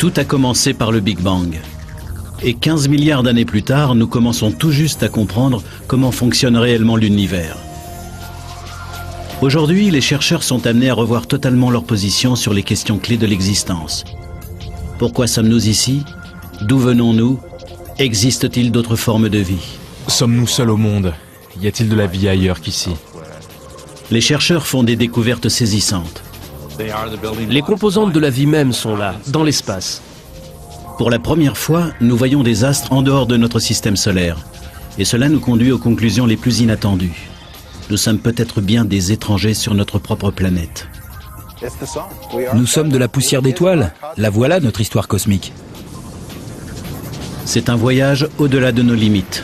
Tout a commencé par le Big Bang. Et 15 milliards d'années plus tard, nous commençons tout juste à comprendre comment fonctionne réellement l'univers. Aujourd'hui, les chercheurs sont amenés à revoir totalement leur position sur les questions clés de l'existence. Pourquoi sommes-nous ici? D'où venons-nous? Existe-t-il d'autres formes de vie? Sommes-nous seuls au monde? Y a-t-il de la vie ailleurs qu'ici? Les chercheurs font des découvertes saisissantes. Les composantes de la vie même sont là, dans l'espace. Pour la première fois, nous voyons des astres en dehors de notre système solaire. Et cela nous conduit aux conclusions les plus inattendues. Nous sommes peut-être bien des étrangers sur notre propre planète. Nous sommes de la poussière d'étoiles. La voilà notre histoire cosmique. C'est un voyage au-delà de nos limites.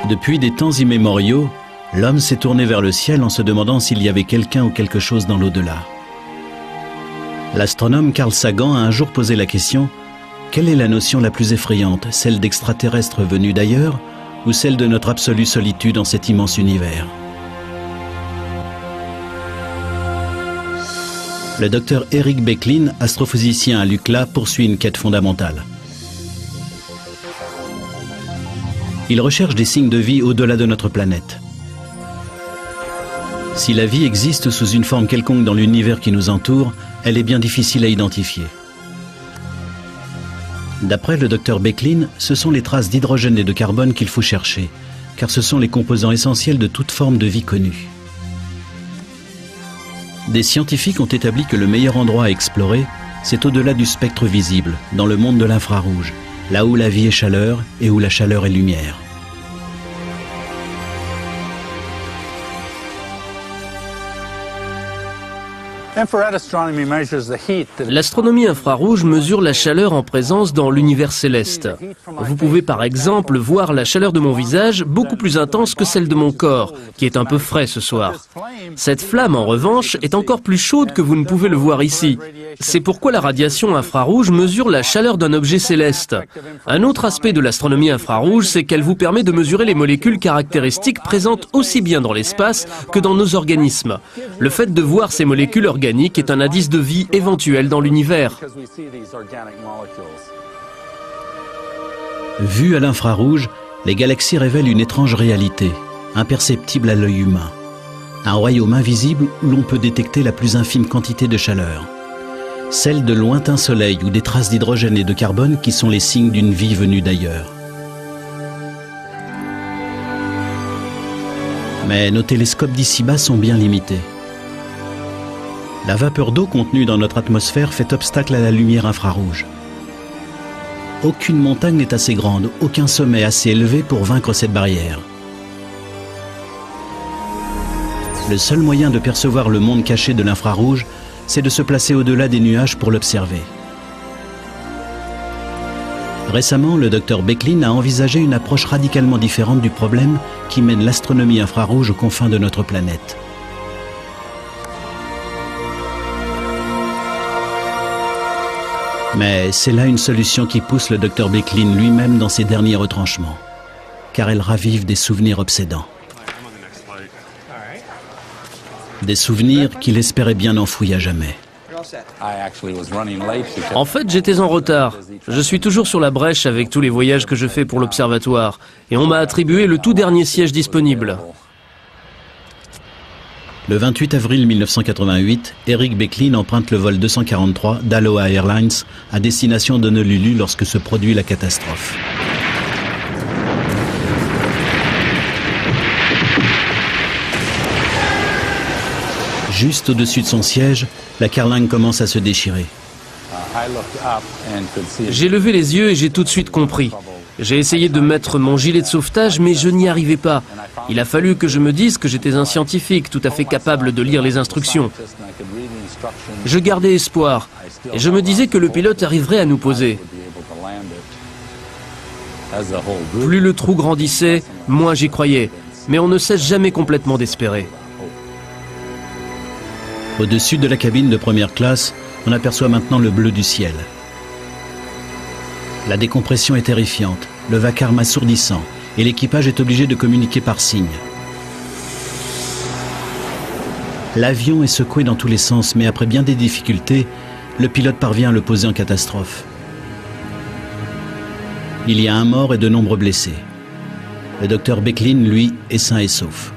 Depuis des temps immémoriaux, l'homme s'est tourné vers le ciel en se demandant s'il y avait quelqu'un ou quelque chose dans l'au-delà. L'astronome Carl Sagan a un jour posé la question: quelle est la notion la plus effrayante, celle d'extraterrestres venus d'ailleurs ou celle de notre absolue solitude dans cet immense univers? Le docteur Eric Becklin, astrophysicien à l'UCLA, poursuit une quête fondamentale. Il recherche des signes de vie au-delà de notre planète. Si la vie existe sous une forme quelconque dans l'univers qui nous entoure, elle est bien difficile à identifier. D'après le docteur Becklin, ce sont les traces d'hydrogène et de carbone qu'il faut chercher, car ce sont les composants essentiels de toute forme de vie connue. Des scientifiques ont établi que le meilleur endroit à explorer, c'est au-delà du spectre visible, dans le monde de l'infrarouge, là où la vie est chaleur et où la chaleur est lumière. L'astronomie infrarouge mesure la chaleur en présence dans l'univers céleste. Vous pouvez par exemple voir la chaleur de mon visage beaucoup plus intense que celle de mon corps, qui est un peu frais ce soir. Cette flamme, en revanche, est encore plus chaude que vous ne pouvez le voir ici. C'est pourquoi la radiation infrarouge mesure la chaleur d'un objet céleste. Un autre aspect de l'astronomie infrarouge, c'est qu'elle vous permet de mesurer les molécules caractéristiques présentes aussi bien dans l'espace que dans nos organismes. Le fait de voir ces molécules organiques est un indice de vie éventuelle dans l'univers. Vues à l'infrarouge, les galaxies révèlent une étrange réalité, imperceptible à l'œil humain. Un royaume invisible où l'on peut détecter la plus infime quantité de chaleur. Celle de lointains soleils ou des traces d'hydrogène et de carbone qui sont les signes d'une vie venue d'ailleurs. Mais nos télescopes d'ici-bas sont bien limités. La vapeur d'eau contenue dans notre atmosphère fait obstacle à la lumière infrarouge. Aucune montagne n'est assez grande, aucun sommet assez élevé pour vaincre cette barrière. Le seul moyen de percevoir le monde caché de l'infrarouge, c'est de se placer au-delà des nuages pour l'observer. Récemment, le docteur Becklin a envisagé une approche radicalement différente du problème qui mène l'astronomie infrarouge aux confins de notre planète. Mais c'est là une solution qui pousse le docteur Becklin lui-même dans ses derniers retranchements, car elle ravive des souvenirs obsédants. Des souvenirs qu'il espérait bien enfouis à jamais. En fait, j'étais en retard. Je suis toujours sur la brèche avec tous les voyages que je fais pour l'observatoire, et on m'a attribué le tout dernier siège disponible. Le 28 avril 1988, Eric Becklin emprunte le vol 243 d'Aloha Airlines à destination d'Honolulu lorsque se produit la catastrophe. Juste au-dessus de son siège, la carlingue commence à se déchirer. J'ai levé les yeux et j'ai tout de suite compris. J'ai essayé de mettre mon gilet de sauvetage, mais je n'y arrivais pas. Il a fallu que je me dise que j'étais un scientifique tout à fait capable de lire les instructions. Je gardais espoir, et je me disais que le pilote arriverait à nous poser. Plus le trou grandissait, moins j'y croyais, mais on ne cesse jamais complètement d'espérer. Au-dessus de la cabine de première classe, on aperçoit maintenant le bleu du ciel. La décompression est terrifiante, le vacarme assourdissant, et l'équipage est obligé de communiquer par signes. L'avion est secoué dans tous les sens, mais après bien des difficultés, le pilote parvient à le poser en catastrophe. Il y a un mort et de nombreux blessés. Le docteur Becklin, lui, est sain et sauf.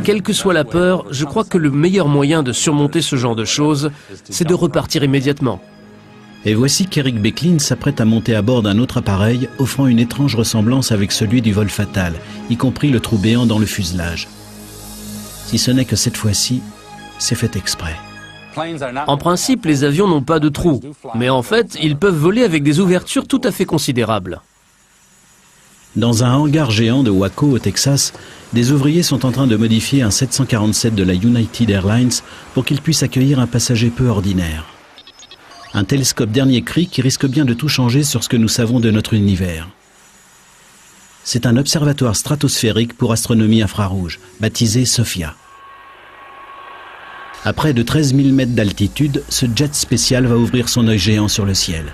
Quelle que soit la peur, je crois que le meilleur moyen de surmonter ce genre de choses, c'est de repartir immédiatement. Et voici qu'Eric Becklin s'apprête à monter à bord d'un autre appareil, offrant une étrange ressemblance avec celui du vol fatal, y compris le trou béant dans le fuselage. Si ce n'est que cette fois-ci, c'est fait exprès. En principe, les avions n'ont pas de trous, mais en fait, ils peuvent voler avec des ouvertures tout à fait considérables. Dans un hangar géant de Waco, au Texas, des ouvriers sont en train de modifier un 747 de la United Airlines pour qu'il puisse accueillir un passager peu ordinaire. Un télescope dernier cri qui risque bien de tout changer sur ce que nous savons de notre univers. C'est un observatoire stratosphérique pour astronomie infrarouge, baptisé SOFIA. À près de 13 000 mètres d'altitude, ce jet spécial va ouvrir son œil géant sur le ciel.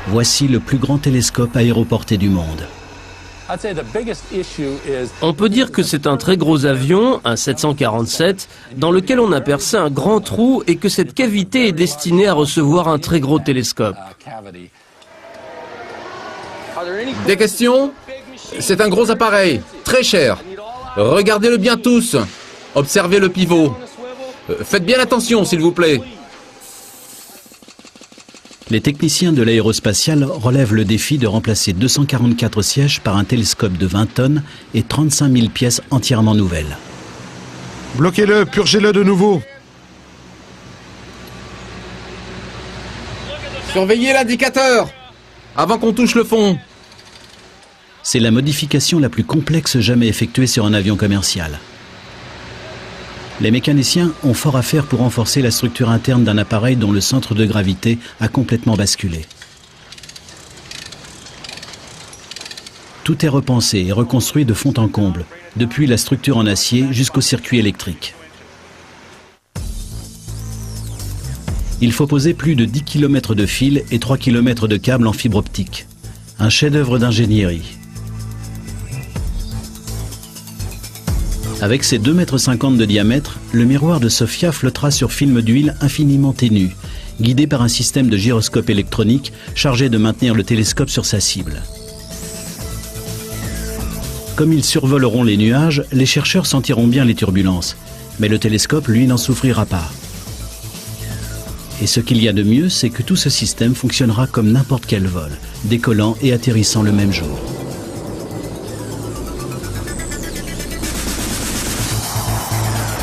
Voici le plus grand télescope aéroporté du monde. On peut dire que c'est un très gros avion, un 747, dans lequel on a percé un grand trou et que cette cavité est destinée à recevoir un très gros télescope. Des questions? C'est un gros appareil, très cher. Regardez-le bien tous. Observez le pivot. Faites bien attention, s'il vous plaît. Les techniciens de l'aérospatiale relèvent le défi de remplacer 244 sièges par un télescope de 20 tonnes et 35 000 pièces entièrement nouvelles. Bloquez-le, purgez-le de nouveau. Surveillez l'indicateur avant qu'on touche le fond. C'est la modification la plus complexe jamais effectuée sur un avion commercial. Les mécaniciens ont fort à faire pour renforcer la structure interne d'un appareil dont le centre de gravité a complètement basculé. Tout est repensé et reconstruit de fond en comble, depuis la structure en acier jusqu'au circuit électrique. Il faut poser plus de 10 km de fil et 3 km de câbles en fibre optique. Un chef-d'œuvre d'ingénierie. Avec ses 2,50 m de diamètre, le miroir de SOFIA flottera sur film d'huile infiniment ténu, guidé par un système de gyroscope électronique chargé de maintenir le télescope sur sa cible. Comme ils survoleront les nuages, les chercheurs sentiront bien les turbulences, mais le télescope, lui, n'en souffrira pas. Et ce qu'il y a de mieux, c'est que tout ce système fonctionnera comme n'importe quel vol, décollant et atterrissant le même jour.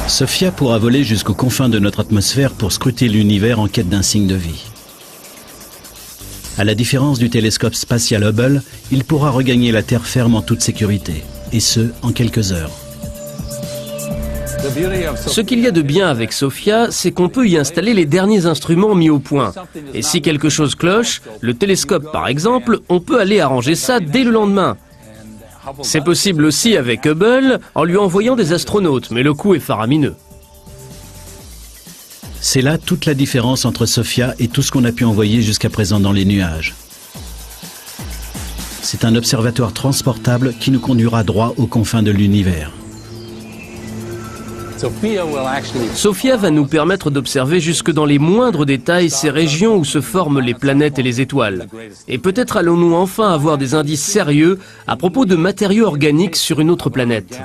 SOFIA pourra voler jusqu'aux confins de notre atmosphère pour scruter l'univers en quête d'un signe de vie. À la différence du télescope spatial Hubble, il pourra regagner la Terre ferme en toute sécurité, et ce, en quelques heures. Ce qu'il y a de bien avec SOFIA, c'est qu'on peut y installer les derniers instruments mis au point. Et si quelque chose cloche, le télescope par exemple, on peut aller arranger ça dès le lendemain. C'est possible aussi avec Hubble en lui envoyant des astronautes, mais le coût est faramineux. C'est là toute la différence entre SOFIA et tout ce qu'on a pu envoyer jusqu'à présent dans les nuages. C'est un observatoire transportable qui nous conduira droit aux confins de l'univers. SOFIA va nous permettre d'observer jusque dans les moindres détails ces régions où se forment les planètes et les étoiles. Et peut-être allons-nous enfin avoir des indices sérieux à propos de matériaux organiques sur une autre planète.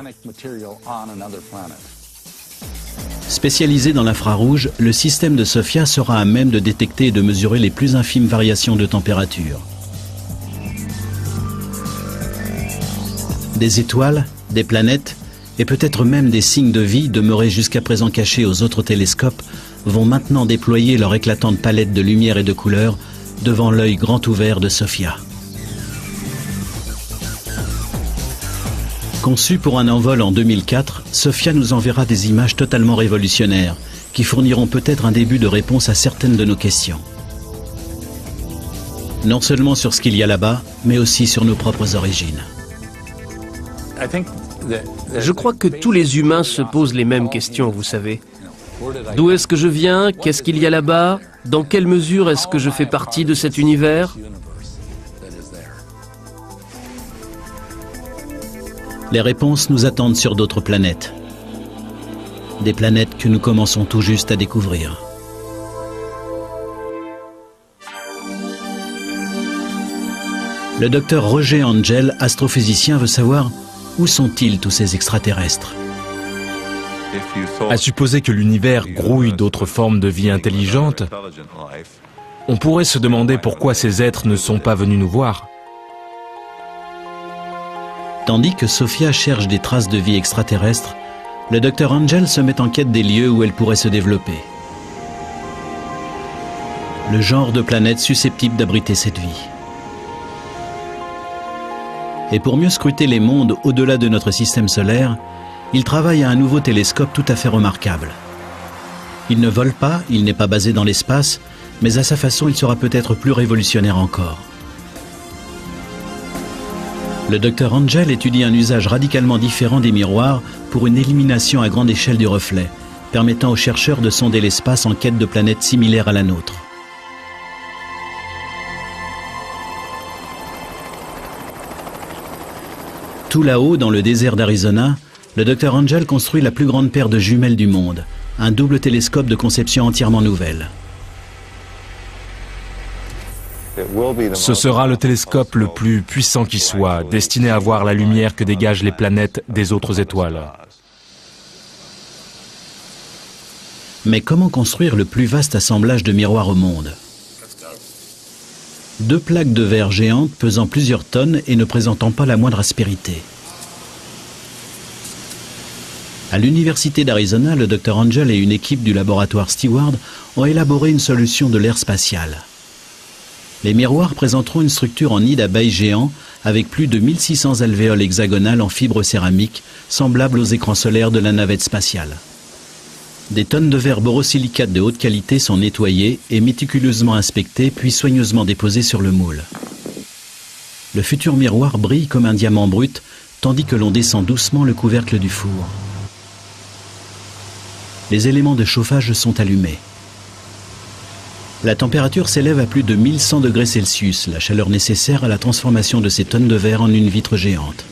Spécialisé dans l'infrarouge, le système de SOFIA sera à même de détecter et de mesurer les plus infimes variations de température. Des étoiles, des planètes, et peut-être même des signes de vie demeurés jusqu'à présent cachés aux autres télescopes vont maintenant déployer leur éclatante palette de lumière et de couleurs devant l'œil grand ouvert de SOFIA. Conçu pour un envol en 2004, SOFIA nous enverra des images totalement révolutionnaires qui fourniront peut-être un début de réponse à certaines de nos questions. Non seulement sur ce qu'il y a là-bas, mais aussi sur nos propres origines. Je crois que tous les humains se posent les mêmes questions, vous savez. D'où est-ce que je viens? Qu'est-ce qu'il y a là-bas? Dans quelle mesure est-ce que je fais partie de cet univers? Les réponses nous attendent sur d'autres planètes. Des planètes que nous commençons tout juste à découvrir. Le docteur Roger Angel, astrophysicien, veut savoir où sont-ils tous ces extraterrestres. À supposer que l'univers grouille d'autres formes de vie intelligentes, on pourrait se demander pourquoi ces êtres ne sont pas venus nous voir. Tandis que Sophia cherche des traces de vie extraterrestre, le docteur Angel se met en quête des lieux où elle pourrait se développer. Le genre de planète susceptible d'abriter cette vie. Et pour mieux scruter les mondes au-delà de notre système solaire, il travaille à un nouveau télescope tout à fait remarquable. Il ne vole pas, il n'est pas basé dans l'espace, mais à sa façon il sera peut-être plus révolutionnaire encore. Le docteur Angel étudie un usage radicalement différent des miroirs pour une élimination à grande échelle du reflet, permettant aux chercheurs de sonder l'espace en quête de planètes similaires à la nôtre. Tout là-haut, dans le désert d'Arizona, le docteur Angel construit la plus grande paire de jumelles du monde, un double télescope de conception entièrement nouvelle. Ce sera le télescope le plus puissant qui soit, destiné à voir la lumière que dégagent les planètes des autres étoiles. Mais comment construire le plus vaste assemblage de miroirs au monde? 2 plaques de verre géantes pesant plusieurs tonnes et ne présentant pas la moindre aspérité. À l'université d'Arizona, le Dr Angel et une équipe du laboratoire Steward ont élaboré une solution de l'air spatial. Les miroirs présenteront une structure en nid d'abeille géant avec plus de 1600 alvéoles hexagonales en fibre céramique, semblables aux écrans solaires de la navette spatiale. Des tonnes de verre borosilicate de haute qualité sont nettoyées et méticuleusement inspectées, puis soigneusement déposées sur le moule. Le futur miroir brille comme un diamant brut, tandis que l'on descend doucement le couvercle du four. Les éléments de chauffage sont allumés. La température s'élève à plus de 1100 degrés Celsius, la chaleur nécessaire à la transformation de ces tonnes de verre en une vitre géante.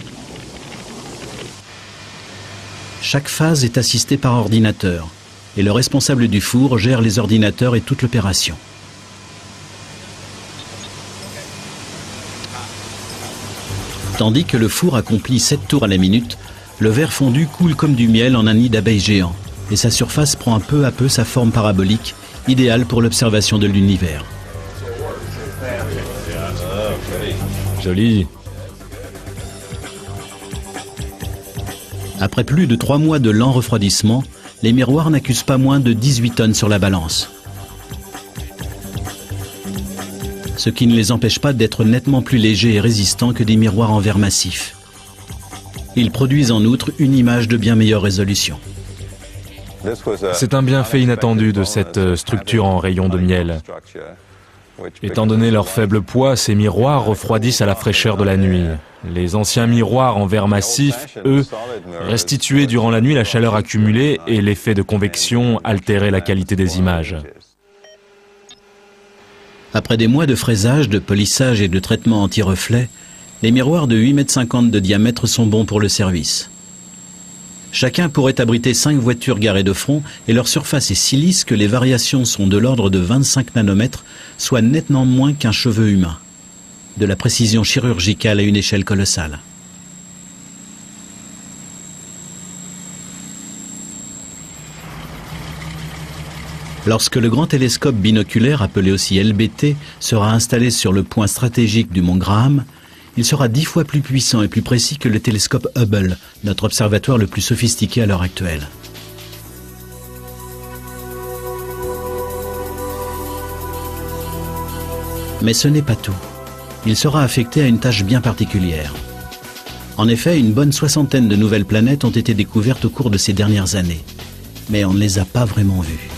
Chaque phase est assistée par ordinateur, et le responsable du four gère les ordinateurs et toute l'opération. Tandis que le four accomplit 7 tours à la minute, le verre fondu coule comme du miel en un nid d'abeilles géant, et sa surface prend peu à peu sa forme parabolique, idéale pour l'observation de l'univers. Joli. Après plus de 3 mois de lent refroidissement, les miroirs n'accusent pas moins de 18 tonnes sur la balance. Ce qui ne les empêche pas d'être nettement plus légers et résistants que des miroirs en verre massif. Ils produisent en outre une image de bien meilleure résolution. C'est un bienfait inattendu de cette structure en rayon de miel. Étant donné leur faible poids, ces miroirs refroidissent à la fraîcheur de la nuit. Les anciens miroirs en verre massif, eux, restituaient durant la nuit la chaleur accumulée et l'effet de convection altérait la qualité des images. Après des mois de fraisage, de polissage et de traitement anti-reflet, les miroirs de 8,50 m de diamètre sont bons pour le service. Chacun pourrait abriter 5 voitures garées de front et leur surface est si lisse que les variations sont de l'ordre de 25 nanomètres, soit nettement moins qu'un cheveu humain. De la précision chirurgicale à une échelle colossale. Lorsque le grand télescope binoculaire, appelé aussi LBT, sera installé sur le point stratégique du mont Graham, il sera 10 fois plus puissant et plus précis que le télescope Hubble, notre observatoire le plus sophistiqué à l'heure actuelle. Mais ce n'est pas tout. Il sera affecté à une tâche bien particulière. En effet, une bonne 60aine de nouvelles planètes ont été découvertes au cours de ces dernières années. Mais on ne les a pas vraiment vues.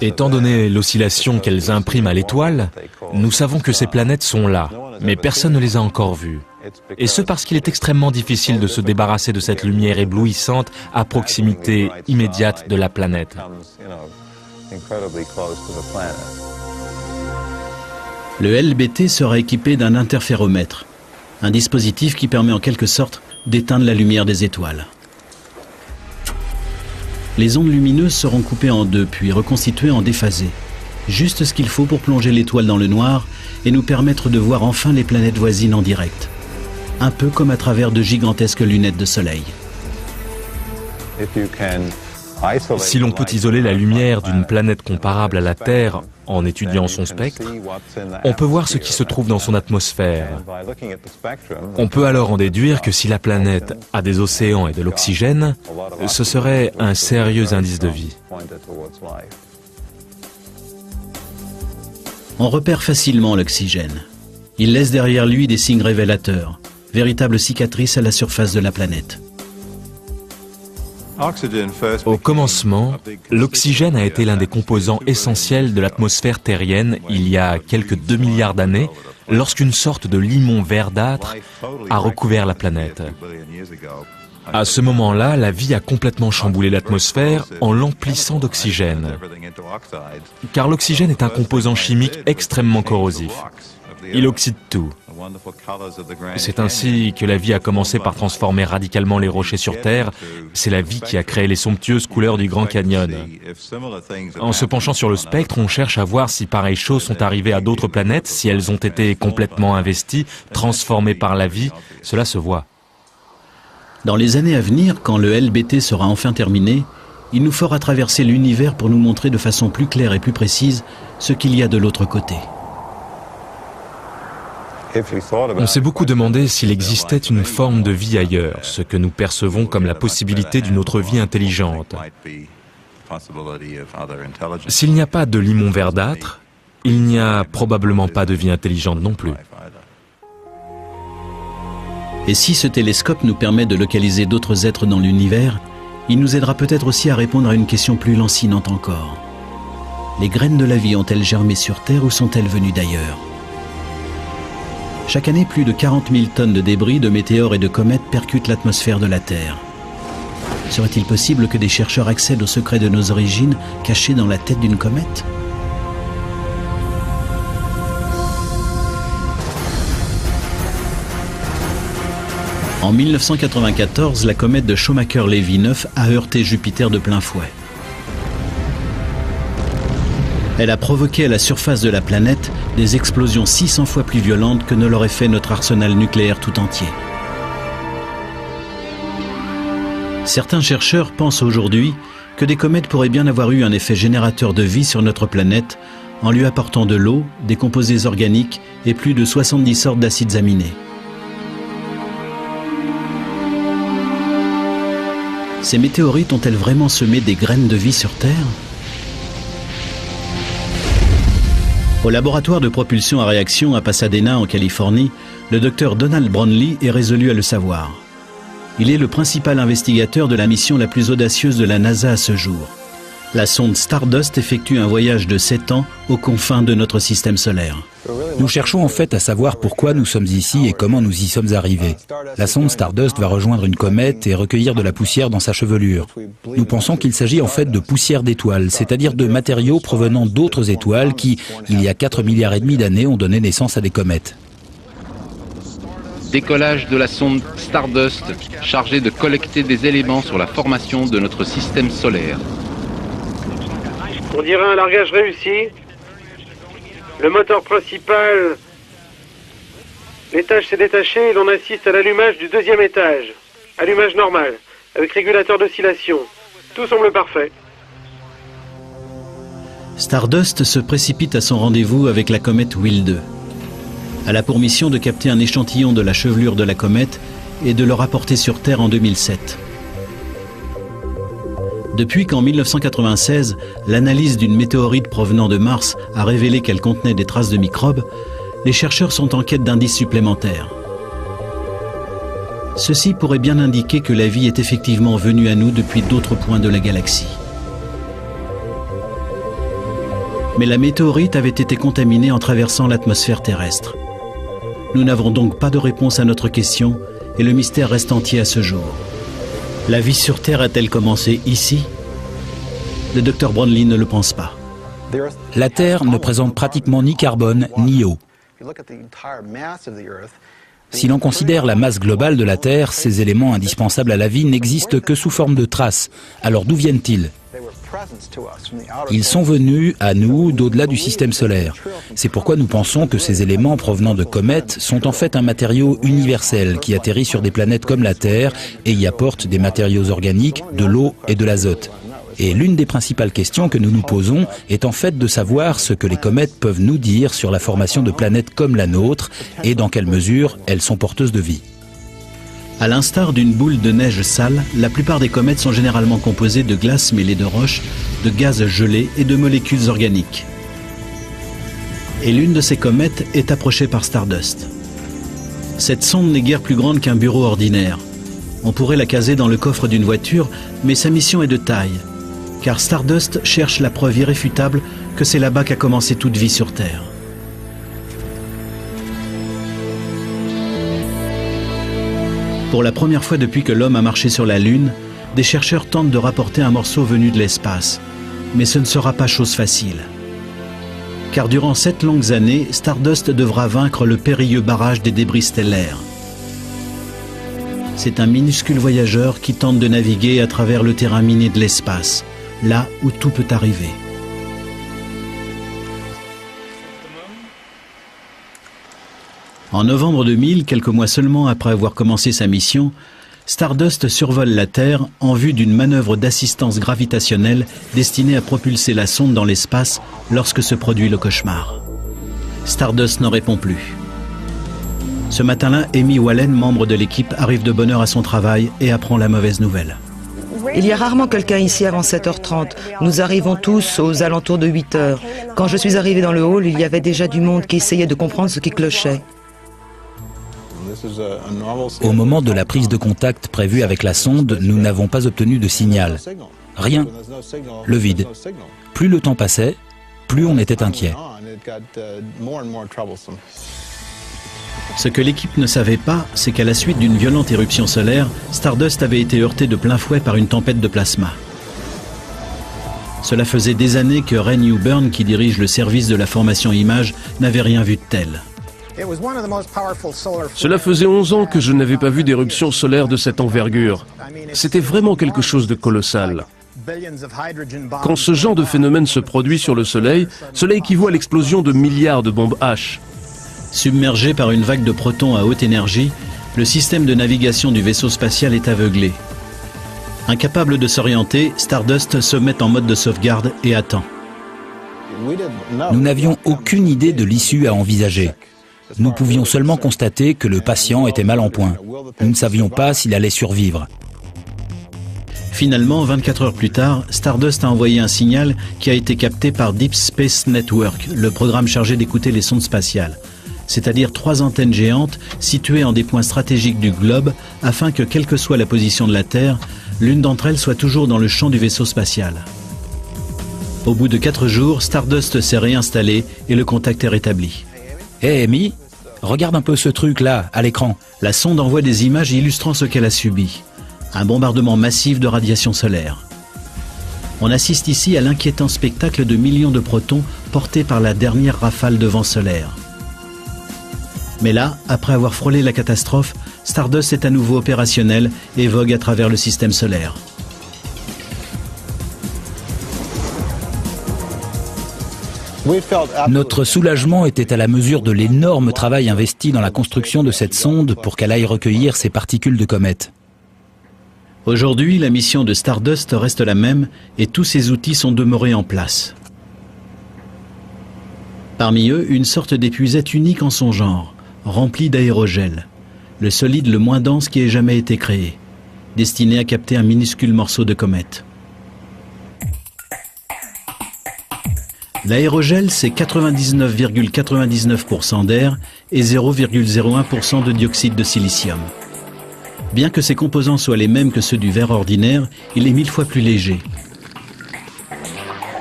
Étant donné l'oscillation qu'elles impriment à l'étoile, nous savons que ces planètes sont là, mais personne ne les a encore vues. Et ce parce qu'il est extrêmement difficile de se débarrasser de cette lumière éblouissante à proximité immédiate de la planète. Le LBT sera équipé d'un interféromètre, un dispositif qui permet en quelque sorte d'éteindre la lumière des étoiles. Les ondes lumineuses seront coupées en deux puis reconstituées en déphasées. Juste ce qu'il faut pour plonger l'étoile dans le noir et nous permettre de voir enfin les planètes voisines en direct. Un peu comme à travers de gigantesques lunettes de soleil. Si l'on peut isoler la lumière d'une planète comparable à la Terre en étudiant son spectre, on peut voir ce qui se trouve dans son atmosphère. On peut alors en déduire que si la planète a des océans et de l'oxygène, ce serait un sérieux indice de vie. On repère facilement l'oxygène. Il laisse derrière lui des signes révélateurs, véritables cicatrices à la surface de la planète. Au commencement, l'oxygène a été l'un des composants essentiels de l'atmosphère terrienne il y a quelques 2 milliards d'années, lorsqu'une sorte de limon verdâtre a recouvert la planète. À ce moment-là, la vie a complètement chamboulé l'atmosphère en l'emplissant d'oxygène. Car l'oxygène est un composant chimique extrêmement corrosif. Il oxyde tout. C'est ainsi que la vie a commencé par transformer radicalement les rochers sur Terre. C'est la vie qui a créé les somptueuses couleurs du Grand Canyon. En se penchant sur le spectre, on cherche à voir si pareilles choses sont arrivées à d'autres planètes, si elles ont été complètement investies, transformées par la vie. Cela se voit. Dans les années à venir, quand le LBT sera enfin terminé, il nous fera traverser l'univers pour nous montrer de façon plus claire et plus précise ce qu'il y a de l'autre côté. On s'est beaucoup demandé s'il existait une forme de vie ailleurs, ce que nous percevons comme la possibilité d'une autre vie intelligente. S'il n'y a pas de limon verdâtre, il n'y a probablement pas de vie intelligente non plus. Et si ce télescope nous permet de localiser d'autres êtres dans l'univers, il nous aidera peut-être aussi à répondre à une question plus lancinante encore. Les graines de la vie ont-elles germé sur Terre ou sont-elles venues d'ailleurs ? Chaque année, plus de 40 000 tonnes de débris, de météores et de comètes percutent l'atmosphère de la Terre. Serait-il possible que des chercheurs accèdent au secret de nos origines cachées dans la tête d'une comète ? En 1994, la comète de Shoemaker-Levy 9 a heurté Jupiter de plein fouet. Elle a provoqué à la surface de la planète des explosions 600 fois plus violentes que ne l'aurait fait notre arsenal nucléaire tout entier. Certains chercheurs pensent aujourd'hui que des comètes pourraient bien avoir eu un effet générateur de vie sur notre planète en lui apportant de l'eau, des composés organiques et plus de 70 sortes d'acides aminés. Ces météorites ont-elles vraiment semé des graines de vie sur Terre ? Au laboratoire de propulsion à réaction à Pasadena, en Californie, le docteur Donald Brownlee est résolu à le savoir. Il est le principal investigateur de la mission la plus audacieuse de la NASA à ce jour. La sonde Stardust effectue un voyage de 7 ans aux confins de notre système solaire. Nous cherchons en fait à savoir pourquoi nous sommes ici et comment nous y sommes arrivés. La sonde Stardust va rejoindre une comète et recueillir de la poussière dans sa chevelure. Nous pensons qu'il s'agit en fait de poussière d'étoiles, c'est-à-dire de matériaux provenant d'autres étoiles qui, il y a 4,5 milliards d'années, ont donné naissance à des comètes. Décollage de la sonde Stardust, chargée de collecter des éléments sur la formation de notre système solaire. On dirait un largage réussi. Le moteur principal, l'étage s'est détaché et l'on assiste à l'allumage du deuxième étage. Allumage normal, avec régulateur d'oscillation. Tout semble parfait. Stardust se précipite à son rendez-vous avec la comète Will 2. Elle a pour mission de capter un échantillon de la chevelure de la comète et de le rapporter sur Terre en 2007. Depuis qu'en 1996, l'analyse d'une météorite provenant de Mars a révélé qu'elle contenait des traces de microbes, les chercheurs sont en quête d'indices supplémentaires. Ceci pourrait bien indiquer que la vie est effectivement venue à nous depuis d'autres points de la galaxie. Mais la météorite avait été contaminée en traversant l'atmosphère terrestre. Nous n'avons donc pas de réponse à notre question et le mystère reste entier à ce jour. La vie sur Terre a-t-elle commencé ici? Le docteur Brownlee ne le pense pas. La Terre ne présente pratiquement ni carbone ni eau. Si l'on considère la masse globale de la Terre, ces éléments indispensables à la vie n'existent que sous forme de traces. Alors d'où viennent-ils? Ils sont venus à nous d'au-delà du système solaire. C'est pourquoi nous pensons que ces éléments provenant de comètes sont en fait un matériau universel qui atterrit sur des planètes comme la Terre et y apporte des matériaux organiques, de l'eau et de l'azote. Et l'une des principales questions que nous nous posons est en fait de savoir ce que les comètes peuvent nous dire sur la formation de planètes comme la nôtre et dans quelle mesure elles sont porteuses de vie. À l'instar d'une boule de neige sale, la plupart des comètes sont généralement composées de glace mêlée de roches, de gaz gelés et de molécules organiques. Et l'une de ces comètes est approchée par Stardust. Cette sonde n'est guère plus grande qu'un bureau ordinaire. On pourrait la caser dans le coffre d'une voiture, mais sa mission est de taille. Car Stardust cherche la preuve irréfutable que c'est là-bas qu'a commencé toute vie sur Terre. Pour la première fois depuis que l'homme a marché sur la Lune, des chercheurs tentent de rapporter un morceau venu de l'espace. Mais ce ne sera pas chose facile. Car durant 7 longues années, Stardust devra vaincre le périlleux barrage des débris stellaires. C'est un minuscule voyageur qui tente de naviguer à travers le terrain miné de l'espace, là où tout peut arriver. En novembre 2000, quelques mois seulement après avoir commencé sa mission, Stardust survole la Terre en vue d'une manœuvre d'assistance gravitationnelle destinée à propulser la sonde dans l'espace lorsque se produit le cauchemar. Stardust ne répond plus. Ce matin-là, Amy Wallen, membre de l'équipe, arrive de bonne heure à son travail et apprend la mauvaise nouvelle. Il y a rarement quelqu'un ici avant 7h30. Nous arrivons tous aux alentours de 8h. Quand je suis arrivé dans le hall, il y avait déjà du monde qui essayait de comprendre ce qui clochait. Au moment de la prise de contact prévue avec la sonde, nous n'avons pas obtenu de signal. Rien. Le vide. Plus le temps passait, plus on était inquiet. Ce que l'équipe ne savait pas, c'est qu'à la suite d'une violente éruption solaire, Stardust avait été heurté de plein fouet par une tempête de plasma. Cela faisait des années que Ray Newburn, qui dirige le service de la formation image, n'avait rien vu de tel. Cela faisait 11 ans que je n'avais pas vu d'éruption solaire de cette envergure. C'était vraiment quelque chose de colossal. Quand ce genre de phénomène se produit sur le Soleil, cela équivaut à l'explosion de milliards de bombes H. Submergé par une vague de protons à haute énergie, le système de navigation du vaisseau spatial est aveuglé. Incapable de s'orienter, Stardust se met en mode de sauvegarde et attend. Nous n'avions aucune idée de l'issue à envisager. Nous pouvions seulement constater que le patient était mal en point. Nous ne savions pas s'il allait survivre. Finalement, 24 heures plus tard, Stardust a envoyé un signal qui a été capté par Deep Space Network, le programme chargé d'écouter les sondes spatiales. C'est-à-dire 3 antennes géantes situées en des points stratégiques du globe afin que, quelle que soit la position de la Terre, l'une d'entre elles soit toujours dans le champ du vaisseau spatial. Au bout de 4 jours, Stardust s'est réinstallé et le contact est rétabli. Hé, Amy, regarde un peu ce truc-là, à l'écran. La sonde envoie des images illustrant ce qu'elle a subi. Un bombardement massif de radiation solaire. On assiste ici à l'inquiétant spectacle de millions de protons portés par la dernière rafale de vent solaire. Mais là, après avoir frôlé la catastrophe, Stardust est à nouveau opérationnel et vogue à travers le système solaire. Notre soulagement était à la mesure de l'énorme travail investi dans la construction de cette sonde pour qu'elle aille recueillir ces particules de comète. Aujourd'hui, la mission de Stardust reste la même et tous ses outils sont demeurés en place. Parmi eux, une sorte d'épuisette unique en son genre, remplie d'aérogel, le solide le moins dense qui ait jamais été créé, destiné à capter un minuscule morceau de comète. L'aérogel, c'est 99,99% d'air et 0,01% de dioxyde de silicium. Bien que ses composants soient les mêmes que ceux du verre ordinaire, il est 1000 fois plus léger.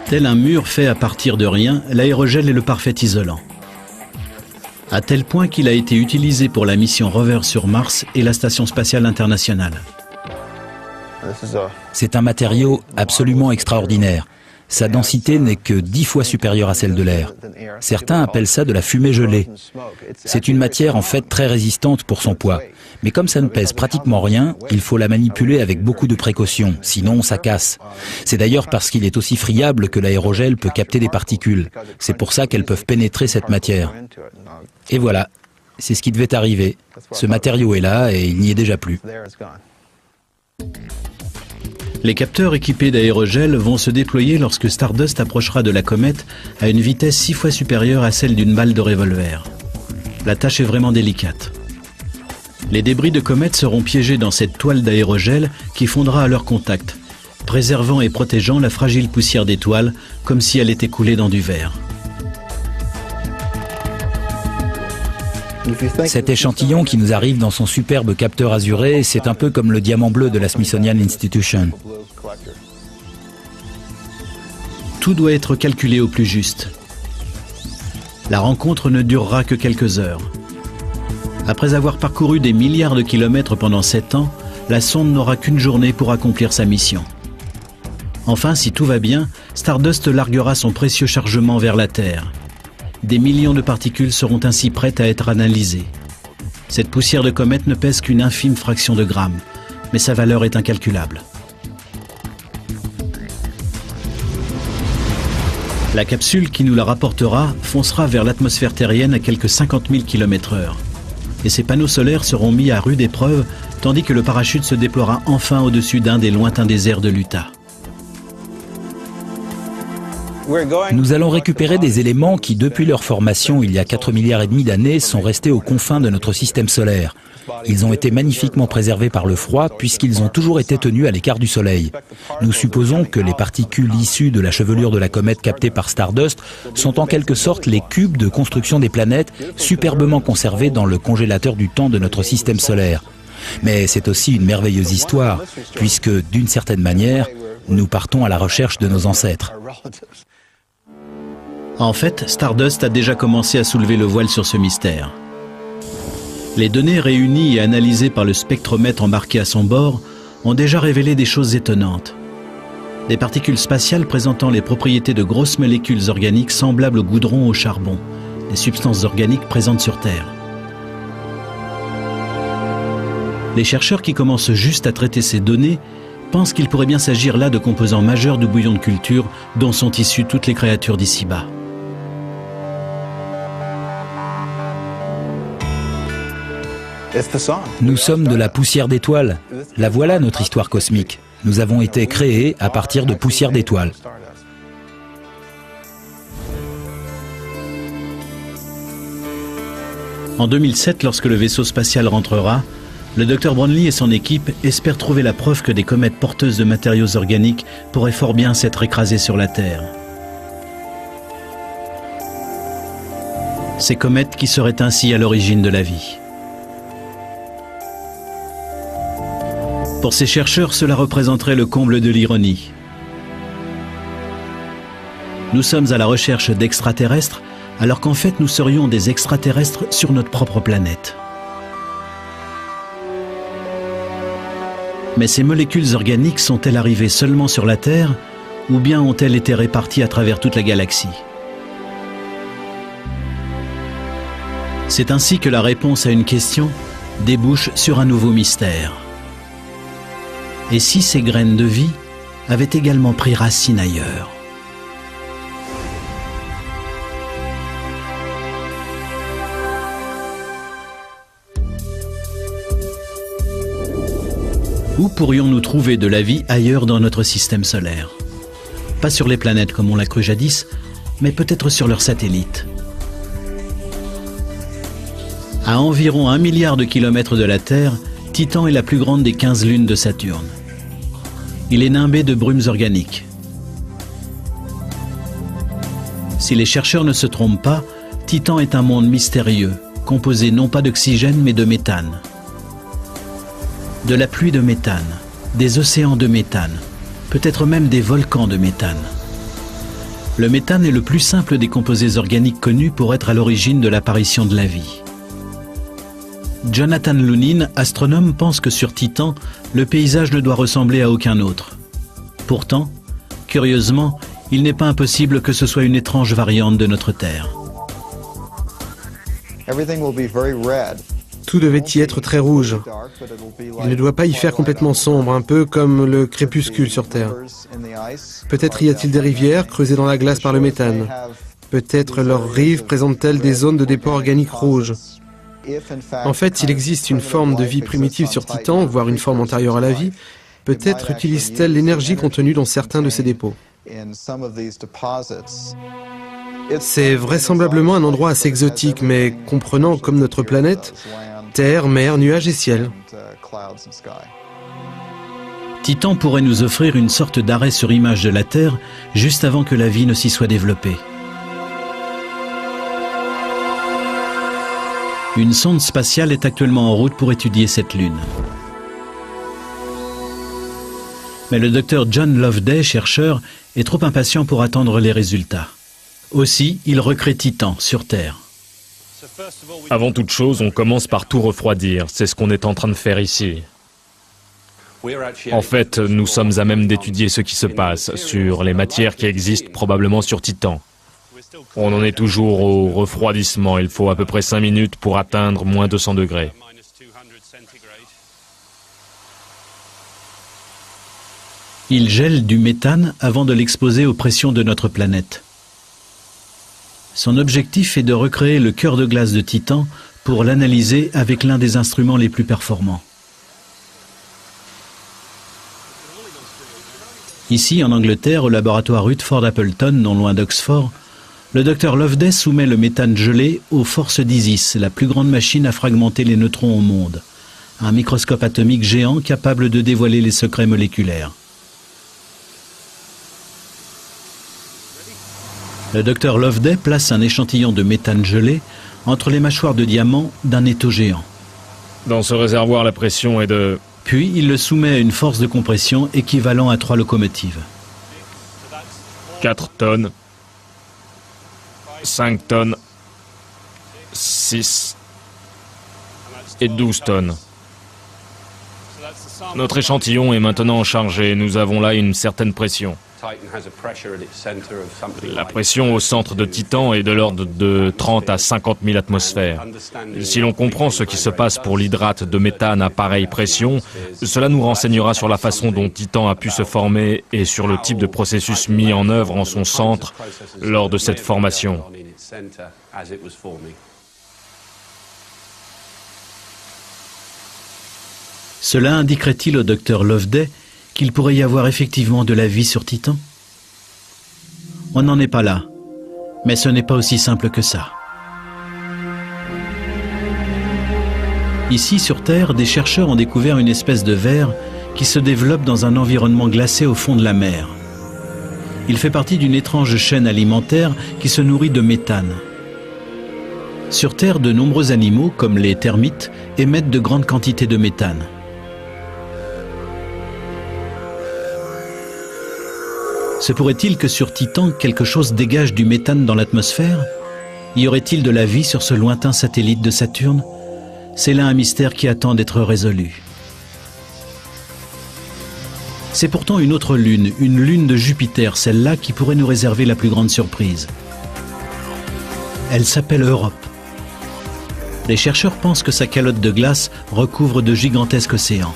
Tel un mur fait à partir de rien, l'aérogel est le parfait isolant. À tel point qu'il a été utilisé pour la mission Rover sur Mars et la Station spatiale internationale. C'est un matériau absolument extraordinaire. Sa densité n'est que 10 fois supérieure à celle de l'air. Certains appellent ça de la fumée gelée. C'est une matière en fait très résistante pour son poids. Mais comme ça ne pèse pratiquement rien, il faut la manipuler avec beaucoup de précautions, sinon ça casse. C'est d'ailleurs parce qu'il est aussi friable que l'aérogel peut capter des particules. C'est pour ça qu'elles peuvent pénétrer cette matière. Et voilà, c'est ce qui devait arriver. Ce matériau est là et il n'y est déjà plus. Les capteurs équipés d'aérogel vont se déployer lorsque Stardust approchera de la comète à une vitesse 6 fois supérieure à celle d'une balle de revolver. La tâche est vraiment délicate. Les débris de comète seront piégés dans cette toile d'aérogel qui fondra à leur contact, préservant et protégeant la fragile poussière d'étoiles comme si elle était coulée dans du verre. Cet échantillon qui nous arrive dans son superbe capteur azuré, c'est un peu comme le diamant bleu de la Smithsonian Institution. Tout doit être calculé au plus juste. La rencontre ne durera que quelques heures. Après avoir parcouru des milliards de kilomètres pendant 7 ans, la sonde n'aura qu'une journée pour accomplir sa mission. Enfin, si tout va bien, Stardust larguera son précieux chargement vers la Terre. Des millions de particules seront ainsi prêtes à être analysées. Cette poussière de comète ne pèse qu'une infime fraction de gramme, mais sa valeur est incalculable. La capsule qui nous la rapportera foncera vers l'atmosphère terrienne à quelques 50 000 km/h. Et ses panneaux solaires seront mis à rude épreuve, tandis que le parachute se déploiera enfin au-dessus d'un des lointains déserts de l'Utah. Nous allons récupérer des éléments qui, depuis leur formation il y a 4,5 milliards d'années, sont restés aux confins de notre système solaire. Ils ont été magnifiquement préservés par le froid puisqu'ils ont toujours été tenus à l'écart du Soleil. Nous supposons que les particules issues de la chevelure de la comète captée par Stardust sont en quelque sorte les cubes de construction des planètes superbement conservés dans le congélateur du temps de notre système solaire. Mais c'est aussi une merveilleuse histoire puisque, d'une certaine manière, nous partons à la recherche de nos ancêtres. En fait, Stardust a déjà commencé à soulever le voile sur ce mystère. Les données réunies et analysées par le spectromètre embarqué à son bord ont déjà révélé des choses étonnantes. Des particules spatiales présentant les propriétés de grosses molécules organiques semblables au goudron ou au charbon, des substances organiques présentes sur Terre. Les chercheurs qui commencent juste à traiter ces données pensent qu'il pourrait bien s'agir là de composants majeurs du bouillon de culture dont sont issues toutes les créatures d'ici-bas. Nous sommes de la poussière d'étoiles. La voilà notre histoire cosmique. Nous avons été créés à partir de poussière d'étoiles. En 2007, lorsque le vaisseau spatial rentrera, le Dr Brownlee et son équipe espèrent trouver la preuve que des comètes porteuses de matériaux organiques pourraient fort bien s'être écrasées sur la Terre. Ces comètes qui seraient ainsi à l'origine de la vie. Pour ces chercheurs, cela représenterait le comble de l'ironie. Nous sommes à la recherche d'extraterrestres, alors qu'en fait nous serions des extraterrestres sur notre propre planète. Mais ces molécules organiques sont-elles arrivées seulement sur la Terre, ou bien ont-elles été réparties à travers toute la galaxie? C'est ainsi que la réponse à une question débouche sur un nouveau mystère. Et si ces graines de vie avaient également pris racine ailleurs? Où pourrions-nous trouver de la vie ailleurs dans notre système solaire? Pas sur les planètes comme on l'a cru jadis, mais peut-être sur leurs satellites. À environ 1 milliard de kilomètres de la Terre, Titan est la plus grande des 15 lunes de Saturne. Il est nimbé de brumes organiques. Si les chercheurs ne se trompent pas, Titan est un monde mystérieux, composé non pas d'oxygène mais de méthane. De la pluie de méthane, des océans de méthane, peut-être même des volcans de méthane. Le méthane est le plus simple des composés organiques connus pour être à l'origine de l'apparition de la vie. Jonathan Lunin, astronome, pense que sur Titan, le paysage ne doit ressembler à aucun autre. Pourtant, curieusement, il n'est pas impossible que ce soit une étrange variante de notre Terre. Tout devait y être très rouge. Il ne doit pas y faire complètement sombre, un peu comme le crépuscule sur Terre. Peut-être y a-t-il des rivières creusées dans la glace par le méthane. Peut-être leurs rives présentent-elles des zones de dépôt organique rouges. En fait, s'il existe une forme de vie primitive sur Titan, voire une forme antérieure à la vie, peut-être utilise-t-elle l'énergie contenue dans certains de ces dépôts. C'est vraisemblablement un endroit assez exotique, mais comprenant comme notre planète, terre, mer, nuages et ciel. Titan pourrait nous offrir une sorte d'arrêt sur image de la Terre juste avant que la vie ne s'y soit développée. Une sonde spatiale est actuellement en route pour étudier cette lune. Mais le docteur John Loveday, chercheur, est trop impatient pour attendre les résultats. Aussi, il recrée Titan sur Terre. Avant toute chose, on commence par tout refroidir. C'est ce qu'on est en train de faire ici. En fait, nous sommes à même d'étudier ce qui se passe sur les matières qui existent probablement sur Titan. On en est toujours au refroidissement. Il faut à peu près 5 minutes pour atteindre moins 200 degrés. Il gèle du méthane avant de l'exposer aux pressions de notre planète. Son objectif est de recréer le cœur de glace de Titan pour l'analyser avec l'un des instruments les plus performants. Ici, en Angleterre, au laboratoire Rutherford Appleton, non loin d'Oxford, le docteur Loveday soumet le méthane gelé aux forces d'Isis, la plus grande machine à fragmenter les neutrons au monde. Un microscope atomique géant capable de dévoiler les secrets moléculaires. Le docteur Loveday place un échantillon de méthane gelé entre les mâchoires de diamant d'un étau géant. Dans ce réservoir, la pression est de... Puis, il le soumet à une force de compression équivalent à 3 locomotives. 4 tonnes, 5 tonnes, 6 et 12 tonnes. Notre échantillon est maintenant chargé. Nous avons là une certaine pression. La pression au centre de Titan est de l'ordre de 30 à 50 000 atmosphères. Si l'on comprend ce qui se passe pour l'hydrate de méthane à pareille pression, cela nous renseignera sur la façon dont Titan a pu se former et sur le type de processus mis en œuvre en son centre lors de cette formation. Cela indiquerait-il au docteur Loveday qu'il pourrait y avoir effectivement de la vie sur Titan? On n'en est pas là, mais ce n'est pas aussi simple que ça. Ici, sur Terre, des chercheurs ont découvert une espèce de ver qui se développe dans un environnement glacé au fond de la mer. Il fait partie d'une étrange chaîne alimentaire qui se nourrit de méthane. Sur Terre, de nombreux animaux, comme les termites, émettent de grandes quantités de méthane. Se pourrait-il que sur Titan, quelque chose dégage du méthane dans l'atmosphère? Y aurait-il de la vie sur ce lointain satellite de Saturne? C'est là un mystère qui attend d'être résolu. C'est pourtant une autre lune, une lune de Jupiter, celle-là qui pourrait nous réserver la plus grande surprise. Elle s'appelle Europe. Les chercheurs pensent que sa calotte de glace recouvre de gigantesques océans.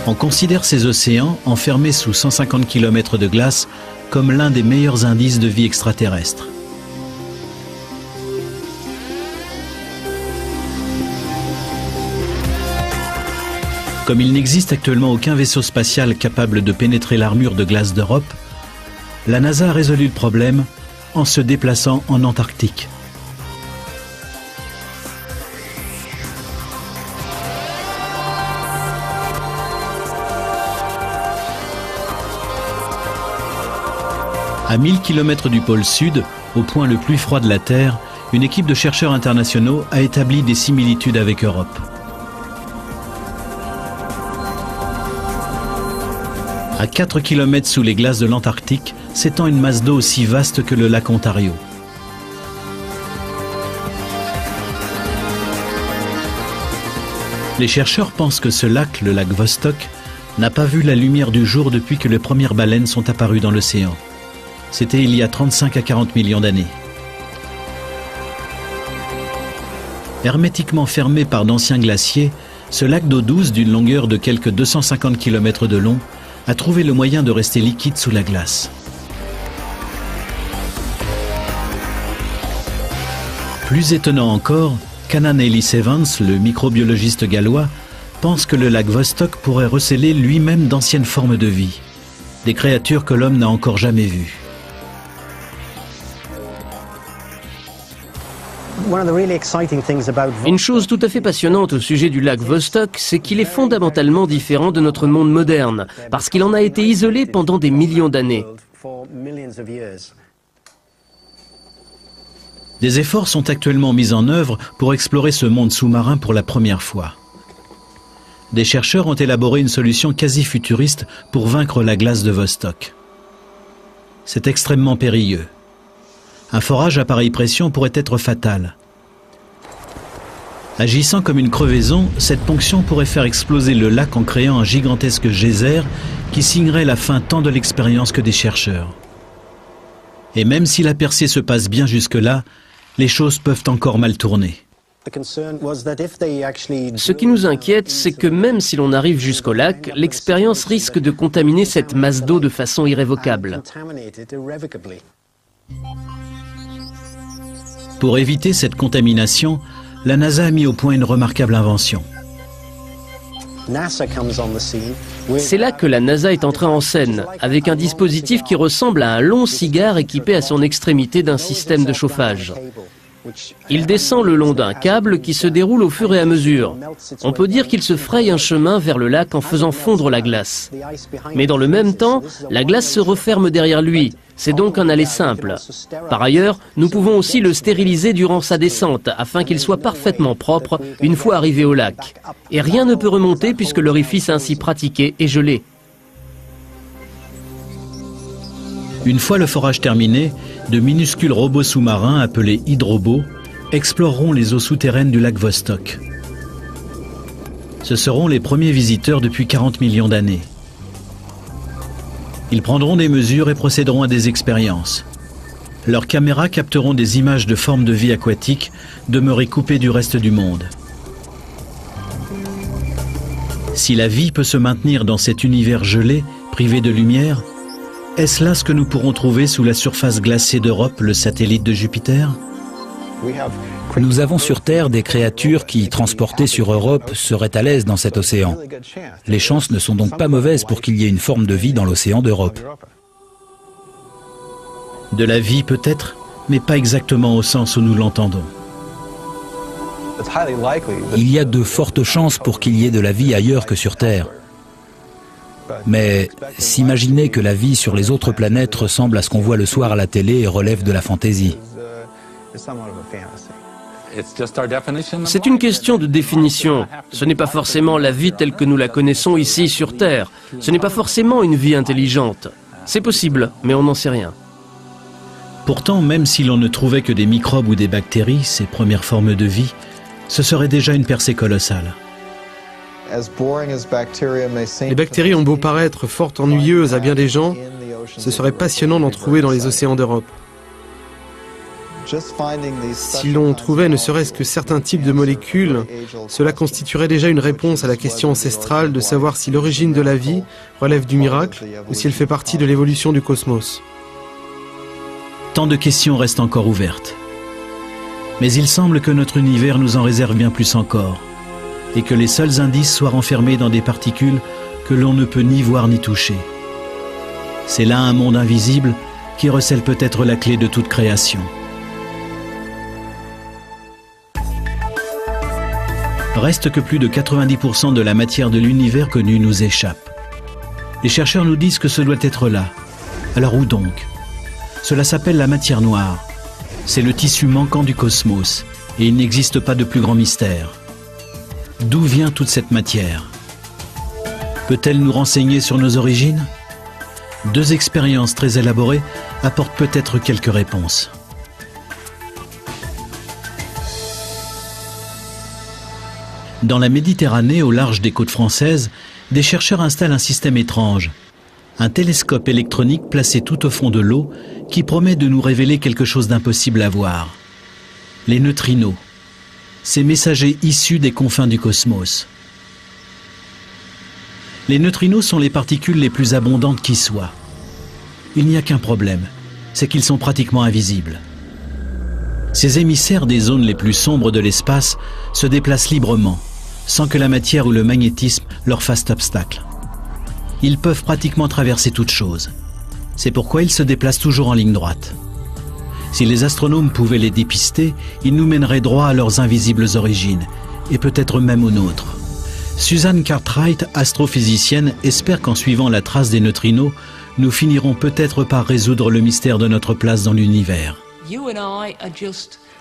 On considère ces océans, enfermés sous 150 km de glace, comme l'un des meilleurs indices de vie extraterrestre. Comme il n'existe actuellement aucun vaisseau spatial capable de pénétrer l'armure de glace d'Europe, la NASA a résolu le problème en se déplaçant en Antarctique. À 1000 km du pôle sud, au point le plus froid de la Terre, une équipe de chercheurs internationaux a établi des similitudes avec Europe. À 4 km sous les glaces de l'Antarctique, s'étend une masse d'eau aussi vaste que le lac Ontario. Les chercheurs pensent que ce lac, le lac Vostok, n'a pas vu la lumière du jour depuis que les premières baleines sont apparues dans l'océan. C'était il y a 35 à 40 millions d'années. Hermétiquement fermé par d'anciens glaciers, ce lac d'eau douce d'une longueur de quelques 250 km de long a trouvé le moyen de rester liquide sous la glace. Plus étonnant encore, Canan Ellis Evans, le microbiologiste gallois, pense que le lac Vostok pourrait recéler lui-même d'anciennes formes de vie, des créatures que l'homme n'a encore jamais vues. Une chose tout à fait passionnante au sujet du lac Vostok, c'est qu'il est fondamentalement différent de notre monde moderne, parce qu'il en a été isolé pendant des millions d'années. Des efforts sont actuellement mis en œuvre pour explorer ce monde sous-marin pour la première fois. Des chercheurs ont élaboré une solution quasi futuriste pour vaincre la glace de Vostok. C'est extrêmement périlleux. Un forage à pareille pression pourrait être fatal. Agissant comme une crevaison, cette ponction pourrait faire exploser le lac en créant un gigantesque geyser qui signerait la fin tant de l'expérience que des chercheurs. Et même si la percée se passe bien jusque-là, les choses peuvent encore mal tourner. Ce qui nous inquiète, c'est que même si l'on arrive jusqu'au lac, l'expérience risque de contaminer cette masse d'eau de façon irrévocable. Pour éviter cette contamination, la NASA a mis au point une remarquable invention. C'est là que la NASA est entrée en scène, avec un dispositif qui ressemble à un long cigare équipé à son extrémité d'un système de chauffage. Il descend le long d'un câble qui se déroule au fur et à mesure. On peut dire qu'il se fraye un chemin vers le lac en faisant fondre la glace. Mais dans le même temps, la glace se referme derrière lui. C'est donc un aller simple. Par ailleurs, nous pouvons aussi le stériliser durant sa descente afin qu'il soit parfaitement propre une fois arrivé au lac. Et rien ne peut remonter puisque l'orifice ainsi pratiqué est gelé. Une fois le forage terminé, de minuscules robots sous-marins appelés hydrobots exploreront les eaux souterraines du lac Vostok. Ce seront les premiers visiteurs depuis 40 millions d'années. Ils prendront des mesures et procéderont à des expériences. Leurs caméras capteront des images de formes de vie aquatiques demeurées coupées du reste du monde. Si la vie peut se maintenir dans cet univers gelé, privé de lumière, est-ce là ce que nous pourrons trouver sous la surface glacée d'Europe, le satellite de Jupiter? Nous avons sur Terre des créatures qui, transportées sur Europe, seraient à l'aise dans cet océan. Les chances ne sont donc pas mauvaises pour qu'il y ait une forme de vie dans l'océan d'Europe. De la vie peut-être, mais pas exactement au sens où nous l'entendons. Il y a de fortes chances pour qu'il y ait de la vie ailleurs que sur Terre. Mais s'imaginer que la vie sur les autres planètes ressemble à ce qu'on voit le soir à la télé relève de la fantaisie. C'est une question de définition. Ce n'est pas forcément la vie telle que nous la connaissons ici sur Terre. Ce n'est pas forcément une vie intelligente. C'est possible, mais on n'en sait rien. Pourtant, même si l'on ne trouvait que des microbes ou des bactéries, ces premières formes de vie, ce serait déjà une percée colossale. Les bactéries ont beau paraître fort ennuyeuses à bien des gens, ce serait passionnant d'en trouver dans les océans d'Europe. Si l'on trouvait ne serait-ce que certains types de molécules, cela constituerait déjà une réponse à la question ancestrale de savoir si l'origine de la vie relève du miracle ou si elle fait partie de l'évolution du cosmos. Tant de questions restent encore ouvertes. Mais il semble que notre univers nous en réserve bien plus encore, et que les seuls indices soient renfermés dans des particules que l'on ne peut ni voir ni toucher. C'est là un monde invisible qui recèle peut-être la clé de toute création. Reste que plus de 90% de la matière de l'univers connu nous échappe. Les chercheurs nous disent que ce doit être là. Alors où donc? Cela s'appelle la matière noire. C'est le tissu manquant du cosmos, et il n'existe pas de plus grand mystère. D'où vient toute cette matière? Peut-elle nous renseigner sur nos origines? 2 expériences très élaborées apportent peut-être quelques réponses. Dans la Méditerranée, au large des côtes françaises, des chercheurs installent un système étrange. Un télescope électronique placé tout au fond de l'eau qui promet de nous révéler quelque chose d'impossible à voir. Les neutrinos, ces messagers issus des confins du cosmos. Les neutrinos sont les particules les plus abondantes qui soient. Il n'y a qu'un problème, c'est qu'ils sont pratiquement invisibles. Ces émissaires des zones les plus sombres de l'espace se déplacent librement, sans que la matière ou le magnétisme leur fassent obstacle. Ils peuvent pratiquement traverser toute chose. C'est pourquoi ils se déplacent toujours en ligne droite. Si les astronomes pouvaient les dépister, ils nous mèneraient droit à leurs invisibles origines, et peut-être même aux nôtres. Susan Cartwright, astrophysicienne, espère qu'en suivant la trace des neutrinos, nous finirons peut-être par résoudre le mystère de notre place dans l'univers.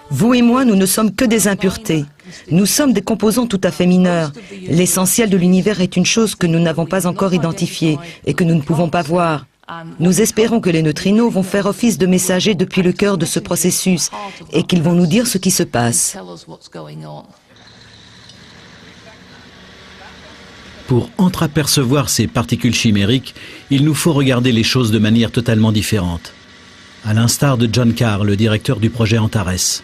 Vous et moi, nous ne sommes que des impuretés. Nous sommes des composants tout à fait mineurs. L'essentiel de l'univers est une chose que nous n'avons pas encore identifiée et que nous ne pouvons pas voir. Nous espérons que les neutrinos vont faire office de messagers depuis le cœur de ce processus et qu'ils vont nous dire ce qui se passe. Pour entreapercevoir ces particules chimériques, il nous faut regarder les choses de manière totalement différente. À l'instar de John Carr, le directeur du projet Antares.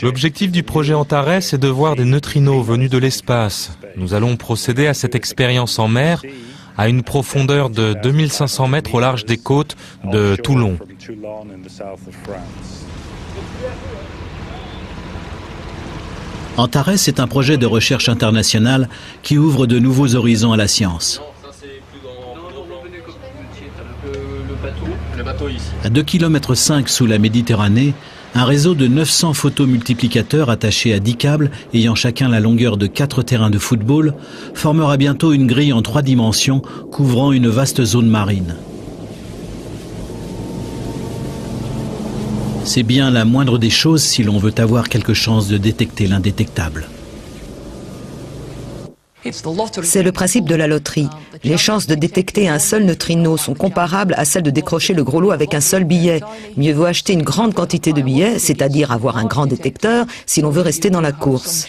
L'objectif du projet Antares est de voir des neutrinos venus de l'espace. Nous allons procéder à cette expérience en mer à une profondeur de 2500 mètres au large des côtes de Toulon. Antares est un projet de recherche international qui ouvre de nouveaux horizons à la science. À 2,5 km sous la Méditerranée, un réseau de 900 photomultiplicateurs attachés à 10 câbles ayant chacun la longueur de 4 terrains de football formera bientôt une grille en 3 dimensions couvrant une vaste zone marine. C'est bien la moindre des choses si l'on veut avoir quelque chance de détecter l'indétectable. C'est le principe de la loterie. Les chances de détecter un seul neutrino sont comparables à celles de décrocher le gros lot avec un seul billet. Mieux vaut acheter une grande quantité de billets, c'est-à-dire avoir un grand détecteur, si l'on veut rester dans la course.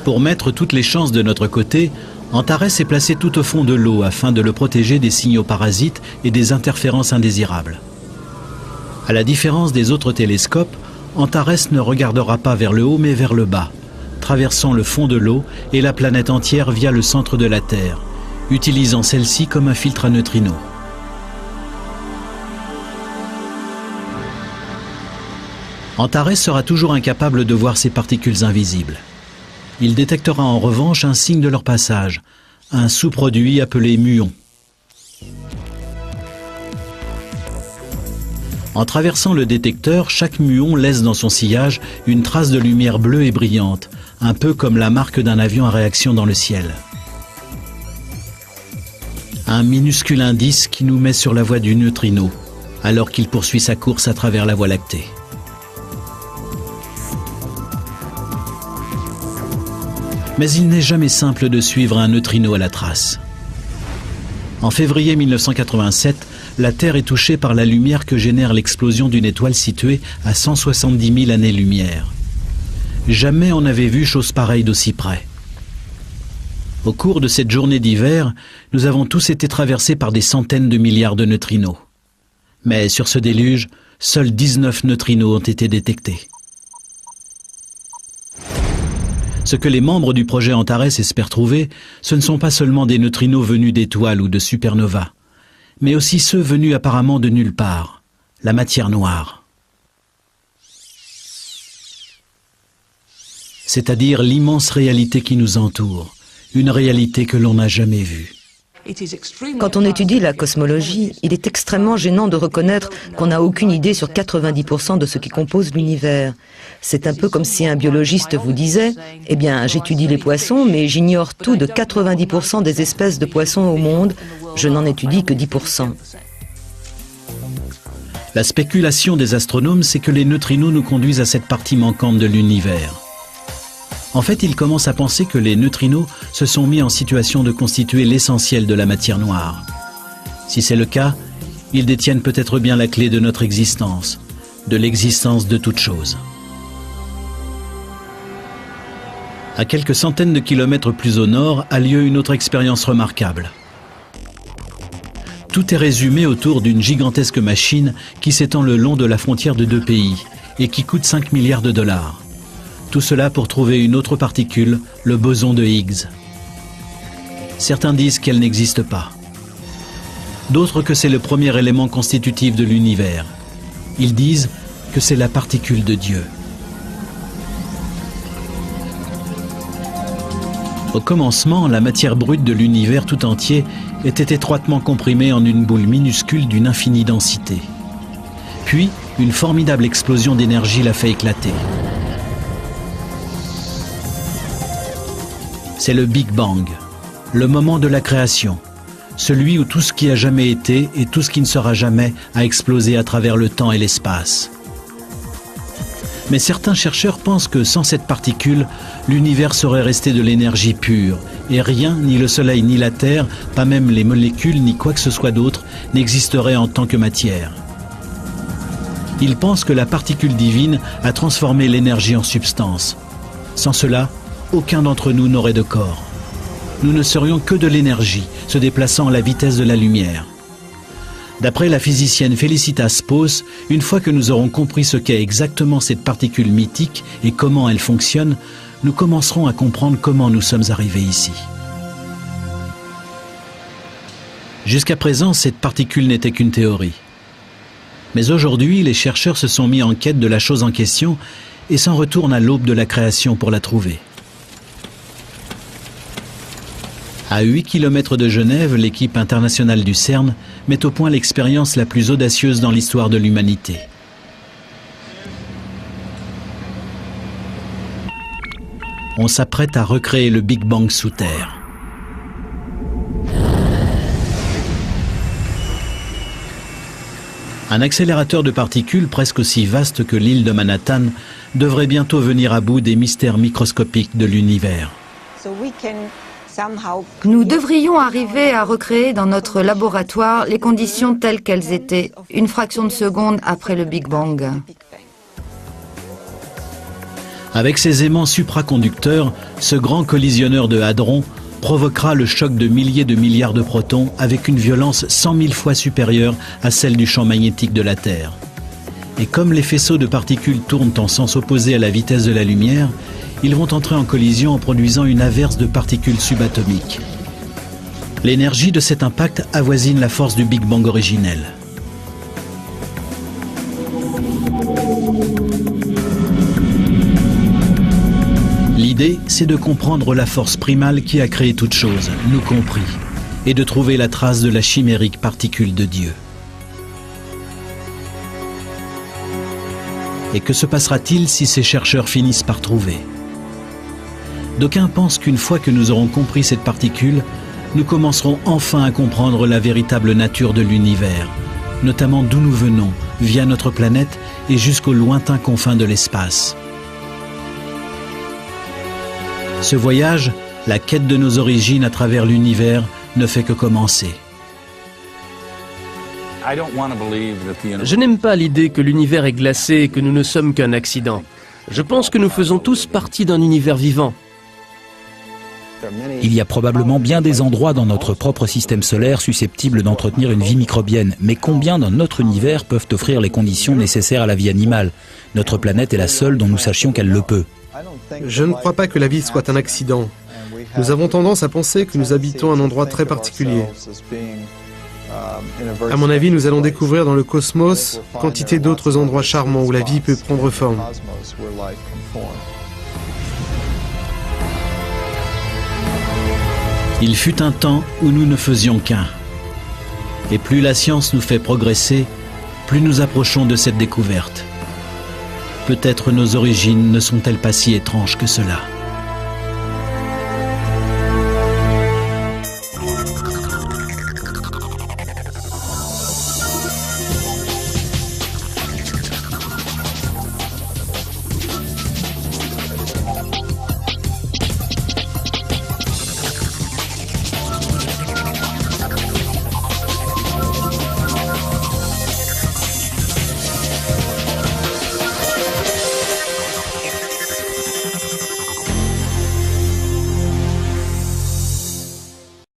Pour mettre toutes les chances de notre côté, Antares est placé tout au fond de l'eau afin de le protéger des signaux parasites et des interférences indésirables. À la différence des autres télescopes, Antares ne regardera pas vers le haut mais vers le bas, traversant le fond de l'eau et la planète entière via le centre de la Terre, utilisant celle-ci comme un filtre à neutrinos. Antares sera toujours incapable de voir ces particules invisibles. Il détectera en revanche un signe de leur passage, un sous-produit appelé muon. En traversant le détecteur, chaque muon laisse dans son sillage une trace de lumière bleue et brillante, un peu comme la marque d'un avion à réaction dans le ciel. Un minuscule indice qui nous met sur la voie du neutrino, alors qu'il poursuit sa course à travers la Voie lactée. Mais il n'est jamais simple de suivre un neutrino à la trace. En février 1987, la Terre est touchée par la lumière que génère l'explosion d'une étoile située à 170 000 années-lumière. Jamais on n'avait vu chose pareille d'aussi près. Au cours de cette journée d'hiver, nous avons tous été traversés par des centaines de milliards de neutrinos. Mais sur ce déluge, seuls 19 neutrinos ont été détectés. Ce que les membres du projet Antares espèrent trouver, ce ne sont pas seulement des neutrinos venus d'étoiles ou de supernovas, mais aussi ceux venus apparemment de nulle part, la matière noire. C'est-à-dire l'immense réalité qui nous entoure, une réalité que l'on n'a jamais vue. Quand on étudie la cosmologie, il est extrêmement gênant de reconnaître qu'on n'a aucune idée sur 90% de ce qui compose l'univers. C'est un peu comme si un biologiste vous disait « Eh bien, j'étudie les poissons, mais j'ignore tout de 90% des espèces de poissons au monde. Je n'en étudie que 10%. » La spéculation des astronomes, c'est que les neutrinos nous conduisent à cette partie manquante de l'univers. En fait, il commence à penser que les neutrinos se sont mis en situation de constituer l'essentiel de la matière noire. Si c'est le cas, ils détiennent peut-être bien la clé de notre existence, de l'existence de toute chose. À quelques centaines de kilomètres plus au nord a lieu une autre expérience remarquable. Tout est résumé autour d'une gigantesque machine qui s'étend le long de la frontière de 2 pays et qui coûte 5 milliards de dollars. Tout cela pour trouver une autre particule, le boson de Higgs. Certains disent qu'elle n'existe pas. D'autres que c'est le premier élément constitutif de l'univers. Ils disent que c'est la particule de Dieu. Au commencement, la matière brute de l'univers tout entier était étroitement comprimée en une boule minuscule d'une infinie densité. Puis, une formidable explosion d'énergie l'a fait éclater. C'est le Big Bang, le moment de la création, celui où tout ce qui a jamais été et tout ce qui ne sera jamais a explosé à travers le temps et l'espace. Mais certains chercheurs pensent que sans cette particule, l'univers serait resté de l'énergie pure, et rien, ni le Soleil ni la Terre, pas même les molécules ni quoi que ce soit d'autre, n'existerait en tant que matière. Ils pensent que la particule divine a transformé l'énergie en substance. Sans cela, aucun d'entre nous n'aurait de corps. Nous ne serions que de l'énergie, se déplaçant à la vitesse de la lumière. D'après la physicienne Felicitas Pos, une fois que nous aurons compris ce qu'est exactement cette particule mythique et comment elle fonctionne, nous commencerons à comprendre comment nous sommes arrivés ici. Jusqu'à présent, cette particule n'était qu'une théorie. Mais aujourd'hui, les chercheurs se sont mis en quête de la chose en question et s'en retournent à l'aube de la création pour la trouver. À 8 km de Genève, l'équipe internationale du CERN met au point l'expérience la plus audacieuse dans l'histoire de l'humanité. On s'apprête à recréer le Big Bang sous terre. Un accélérateur de particules presque aussi vaste que l'île de Manhattan devrait bientôt venir à bout des mystères microscopiques de l'univers. Nous devrions arriver à recréer dans notre laboratoire les conditions telles qu'elles étaient, une fraction de seconde après le Big Bang. Avec ses aimants supraconducteurs, ce grand collisionneur de hadrons provoquera le choc de milliers de milliards de protons avec une violence 100 000 fois supérieure à celle du champ magnétique de la Terre. Et comme les faisceaux de particules tournent en sens opposé à la vitesse de la lumière, ils vont entrer en collision en produisant une averse de particules subatomiques. L'énergie de cet impact avoisine la force du Big Bang originel. L'idée, c'est de comprendre la force primale qui a créé toute chose, nous compris, et de trouver la trace de la chimérique particule de Dieu. Et que se passera-t-il si ces chercheurs finissent par trouver ? D'aucuns pensent qu'une fois que nous aurons compris cette particule, nous commencerons enfin à comprendre la véritable nature de l'univers, notamment d'où nous venons, via notre planète et jusqu'aux lointains confins de l'espace. Ce voyage, la quête de nos origines à travers l'univers, ne fait que commencer. Je n'aime pas l'idée que l'univers est glacé et que nous ne sommes qu'un accident. Je pense que nous faisons tous partie d'un univers vivant. Il y a probablement bien des endroits dans notre propre système solaire susceptibles d'entretenir une vie microbienne. Mais combien dans notre univers peuvent offrir les conditions nécessaires à la vie animale? Notre planète est la seule dont nous sachions qu'elle le peut. Je ne crois pas que la vie soit un accident. Nous avons tendance à penser que nous habitons un endroit très particulier. À mon avis, nous allons découvrir dans le cosmos quantité d'autres endroits charmants où la vie peut prendre forme. Il fut un temps où nous ne faisions qu'un. Et plus la science nous fait progresser, plus nous approchons de cette découverte. Peut-être nos origines ne sont-elles pas si étranges que cela.